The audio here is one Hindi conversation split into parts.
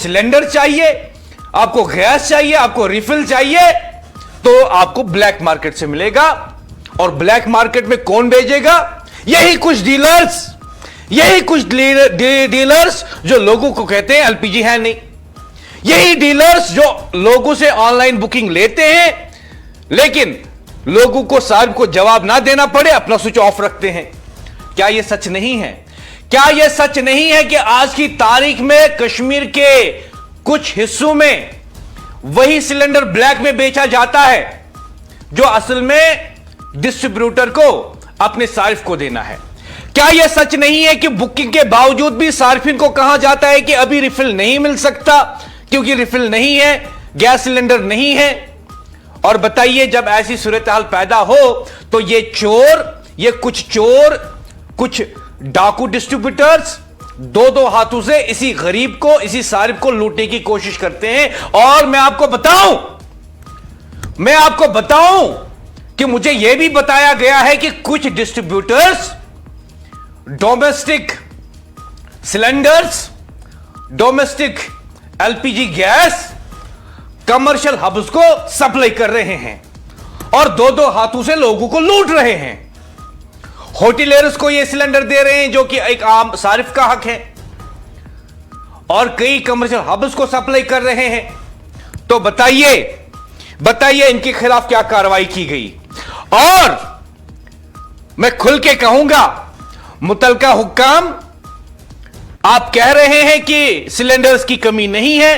सिलेंडर चाहिए, आपको गैस चाहिए, आपको रिफिल चाहिए, तो आपको ब्लैक मार्केट से मिलेगा। और ब्लैक मार्केट में कौन भेजेगा? यही कुछ डीलर्स जो लोगों को कहते हैं एलपीजी है नहीं। यही डीलर्स जो लोगों से ऑनलाइन बुकिंग लेते हैं, लेकिन लोगों को साहब को जवाब ना देना पड़े, अपना स्विच ऑफ रखते हैं। क्या यह सच नहीं है? क्या यह सच नहीं है कि आज की तारीख में कश्मीर के कुछ हिस्सों में वही सिलेंडर ब्लैक में बेचा जाता है जो असल में डिस्ट्रीब्यूटर को अपने सारिफ को देना है? क्या यह सच नहीं है कि बुकिंग के बावजूद भी सार्फिन को कहा जाता है कि अभी रिफिल नहीं मिल सकता क्योंकि रिफिल नहीं है, गैस सिलेंडर नहीं है? और बताइए, जब ऐसी सूरत हाल पैदा हो तो ये कुछ डाकू डिस्ट्रीब्यूटर्स दो हाथों से इसी गरीब को, इसी सारिफ को लूटने की कोशिश करते हैं। और मैं आपको बताऊं कि मुझे यह भी बताया गया है कि कुछ distributors domestic cylinders, domestic LPG gas commercial hubs को सप्लाई कर रहे हैं और दो हाथों से लोगों को लूट रहे हैं। होटलियर्स को यह सिलेंडर दे रहे हैं जो कि एक आम सारिफ का हक है, और कई कमर्शियल हब्स को सप्लाई कर रहे हैं। तो बताइए इनके खिलाफ क्या कार्रवाई की गई? और मैं खुल के कहूंगा, मुतलका हुक्काम, आप कह रहे हैं कि सिलेंडर्स की कमी नहीं है,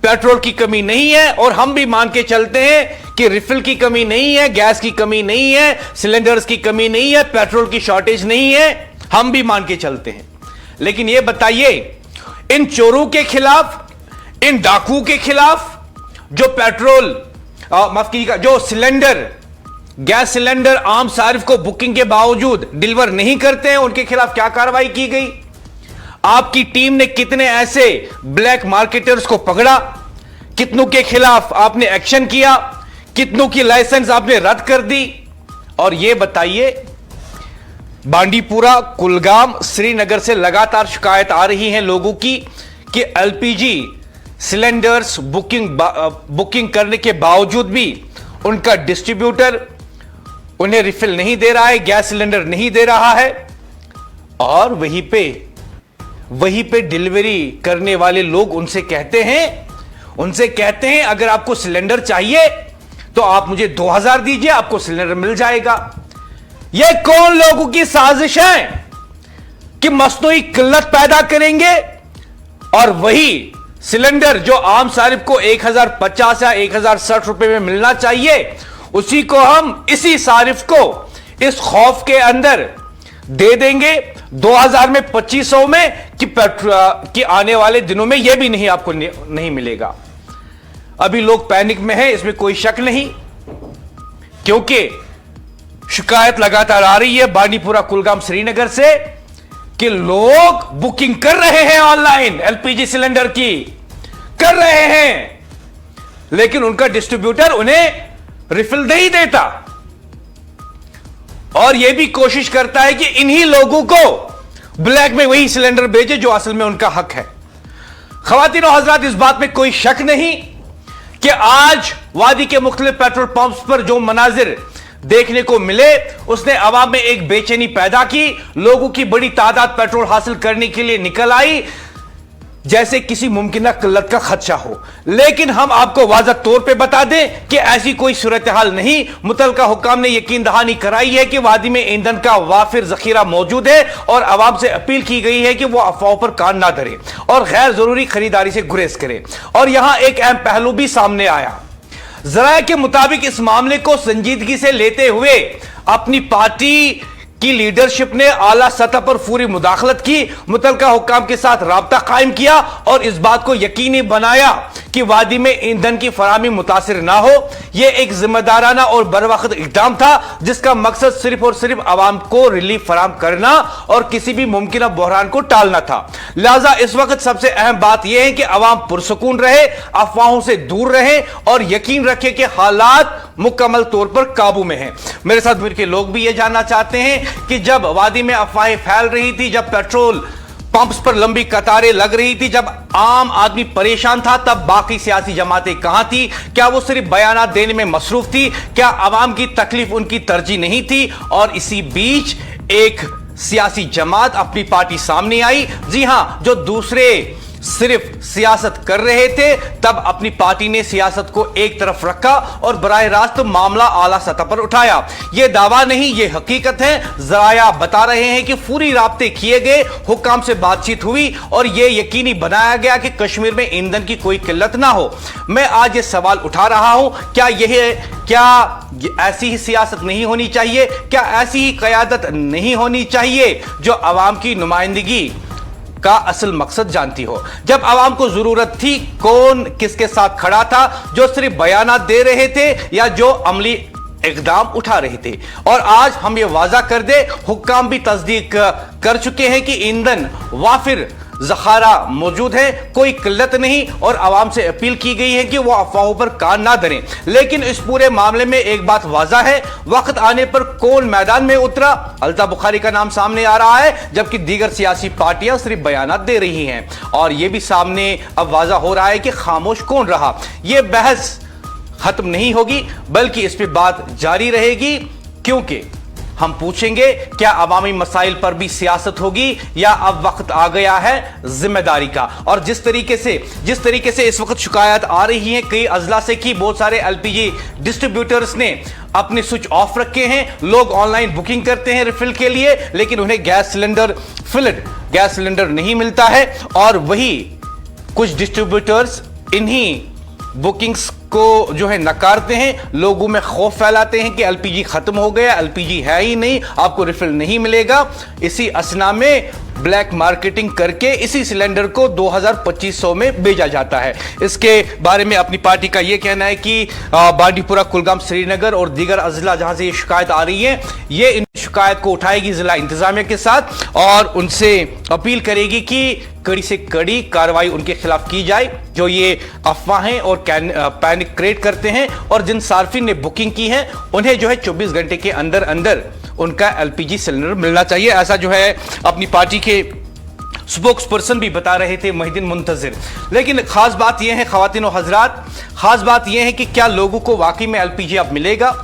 पेट्रोल की कमी नहीं है, और हम भी मान के चलते हैं कि रिफिल की कमी नहीं है, गैस की कमी नहीं है, सिलेंडर्स की कमी नहीं है, पेट्रोल की शॉर्टेज नहीं है, हम भी मान के चलते हैं। लेकिन यह बताइए, इन चोरों के खिलाफ, इन डाकुओं के खिलाफ जो जो सिलेंडर, गैस सिलेंडर आम सारिफ को बुकिंग के बावजूद डिलीवर नहीं करते हैं, उनके खिलाफ क्या कार्रवाई की गई? आपकी टीम ने कितने ऐसे ब्लैक मार्केटर्स को पकड़ा? कितनों के खिलाफ आपने एक्शन किया? कितनों की लाइसेंस आपने रद्द कर दी? और यह बताइए, बांडीपुरा, कुलगाम, श्रीनगर से लगातार शिकायत आ रही है लोगों की कि एलपीजी सिलेंडर्स बुकिंग करने के बावजूद भी उनका डिस्ट्रीब्यूटर उन्हें रिफिल नहीं दे रहा है, गैस सिलेंडर नहीं दे रहा है, और वहीं पे डिलीवरी करने वाले लोग उनसे कहते हैं अगर आपको सिलेंडर चाहिए तो आप मुझे 2000 दीजिए, आपको सिलेंडर मिल जाएगा। यह कौन लोगों की साजिश है कि मसनूई किल्लत पैदा करेंगे, और वही सिलेंडर जो आम सारिफ को 1050 या 1060 रुपए में मिलना चाहिए, उसी को हम इसी सारिफ को इस खौफ के अंदर दे देंगे 2000 में, 2500 में कि आने वाले दिनों में यह भी नहीं आपको नहीं मिलेगा। अभी लोग पैनिक में हैं, इसमें कोई शक नहीं, क्योंकि शिकायत लगातार आ रही है बांडीपुरा, कुलगाम, श्रीनगर से कि लोग बुकिंग कर रहे हैं ऑनलाइन, एलपीजी सिलेंडर की कर रहे हैं, लेकिन उनका डिस्ट्रीब्यूटर उन्हें रिफिल नहीं देता, और यह भी कोशिश करता है कि इन्हीं लोगों को ब्लैक में वही सिलेंडर भेजे जो असल में उनका हक है। खवातीन और हजरात, इस बात में कोई शक नहीं कि आज वादी के मुख्तलिफ पेट्रोल पंप्स पर जो मनाजिर देखने को मिले, उसने अवाम में एक बेचैनी पैदा की। लोगों की बड़ी तादाद पेट्रोल हासिल करने के लिए निकल आई, जैसे किसी मुमकिन किल्लत का खदशा हो। लेकिन हम आपको वाज़ह तौर पे बता दें कि ऐसी कोई सूरत हाल नहीं। मुतलका हुक्काम ने यकीन दहानी कराई है कि वादी में ईंधन का वाफिर जखीरा मौजूद है, और अवाम से अपील की गई है कि वो अफवाहों पर कान ना धरे और गैर जरूरी खरीदारी से गुरेज करे। और यहां एक अहम पहलू भी सामने आया। जराये के मुताबिक इस मामले को संजीदगी से लेते हुए अपनी पार्टी की लीडरशिप ने आला सतह पर पूरी मुदाखलत की, मुतलका हुक्काम के साथ राब्ता कायम किया और इस बात को यकीनी बनाया कि वादी में ईंधन की फराहमी मुतासिर ना हो। यह एक जिम्मेदाराना और बरवक्त इक़दाम था, जिसका मकसद सिर्फ और सिर्फ आवाम को रिलीफ फराहम करना और किसी भी मुमकिन बहरान को टालना था। लिहाजा इस वक्त सबसे अहम बात यह है कि आवाम पुरसकून रहे, अफवाहों से दूर रहे और यकीन रखे कि हालात मुकम्मल तौर पर काबू में हैं। मेरे साथ मिलकर लोग भी यह जानना चाहते हैं कि जब वादी में अफवाहें फैल रही थी, जब पेट्रोल पंप्स पर लंबी कतारें लग रही थी, जब आम आदमी परेशान था, तब बाकी सियासी जमातें कहां थी? क्या वो सिर्फ बयानात देने में मसरूफ थी? क्या आवाम की तकलीफ उनकी तरजीह नहीं थी? और इसी बीच एक सियासी जमात अपनी पार्टी सामने आई, जी हां, जो दूसरे सिर्फ सियासत कर रहे थे, तब अपनी पार्टी ने सियासत को एक तरफ रखा और बराह रास्त मामला आला सतह पर उठाया। यह दावा नहीं, यह हकीकत है। जराया बता रहे हैं कि पूरी राब्ते किए गए, हुक्काम से बातचीत हुई और यह यकीनी बनाया गया कि कश्मीर में ईंधन की कोई किल्लत ना हो। मैं आज यह सवाल उठा रहा हूं, क्या ऐसी ही सियासत नहीं होनी चाहिए? क्या ऐसी ही क़यादत नहीं होनी चाहिए जो अवाम की नुमाइंदगी का असल मकसद जानती हो? जब आवाम को जरूरत थी, कौन किसके साथ खड़ा था? जो सिर्फ बयानात दे रहे थे या जो अमली इकदाम उठा रहे थे? और आज हम ये वाजा कर दे, हुक्काम भी तस्दीक कर चुके हैं कि ईंधन वाफिर ज़खारा मौजूद है, कोई किल्लत नहीं, और आवाम से अपील की गई है कि वो अफवाहों पर कान ना धरें। लेकिन इस पूरे मामले में एक बात वाज़ा है, वक्त आने पर कौन मैदान में उतरा? अल्ताफ बुखारी का नाम सामने आ रहा है, जबकि दीगर सियासी पार्टियां सिर्फ बयानात दे रही हैं। और यह भी सामने अब वाज़ा हो रहा है कि खामोश कौन रहा। यह बहस खत्म नहीं होगी, बल्कि इस पर बात जारी रहेगी, क्योंकि हम पूछेंगे क्या अवामी मसाइल पर भी सियासत होगी या अब वक्त आ गया है जिम्मेदारी का। और जिस तरीके से इस वक्त शिकायत आ रही है कई अजला से कि बहुत सारे एलपीजी डिस्ट्रीब्यूटर्स ने अपने स्विच ऑफ रखे हैं, लोग ऑनलाइन बुकिंग करते हैं रिफिल के लिए, लेकिन उन्हें गैस सिलेंडर नहीं मिलता है। और वही कुछ डिस्ट्रीब्यूटर्स इन्हीं बुकिंग्स को जो है नकारते हैं, लोगों में खौफ फैलाते हैं कि एलपीजी खत्म हो गया, एलपीजी है ही नहीं, आपको रिफिल नहीं मिलेगा। इसी असना में ब्लैक मार्केटिंग करके इसी सिलेंडर को 2200 में भेजा जाता है। इसके बारे में अपनी पार्टी का यह कहना है कि बांडीपुरा, कुलगाम, श्रीनगर और दीगर अजला जहां से ये शिकायत आ रही है, ये इन शिकायत को उठाएगी जिला इंतजामिया के साथ और उनसे अपील करेगी कि कड़ी से कड़ी कार्रवाई उनके खिलाफ की जाए जो ये अफवाहें और पैनिक क्रिएट करते हैं। और जिन सार्फिन ने बुकिंग की है उन्हें जो है 24 घंटे के अंदर अंदर उनका एलपीजी सिलेंडर मिलना चाहिए। ऐसा जो है अपनी पार्टी के स्पोक्स पर्सन भी बता रहे थे, मोहिद्दीन मुंतजिर। लेकिन खास बात यह है ख्वातीन और हजरात, खास बात यह है कि क्या लोगों को वाकई में एलपीजी अब मिलेगा?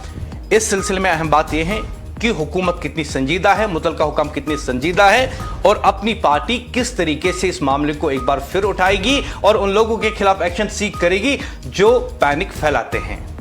इस सिलसिले में अहम बात यह है कि हुकूमत कितनी संजीदा है, मुतलका हुकाम कितनी संजीदा है और अपनी पार्टी किस तरीके से इस मामले को एक बार फिर उठाएगी और उन लोगों के खिलाफ एक्शन सीख करेगी जो पैनिक फैलाते हैं।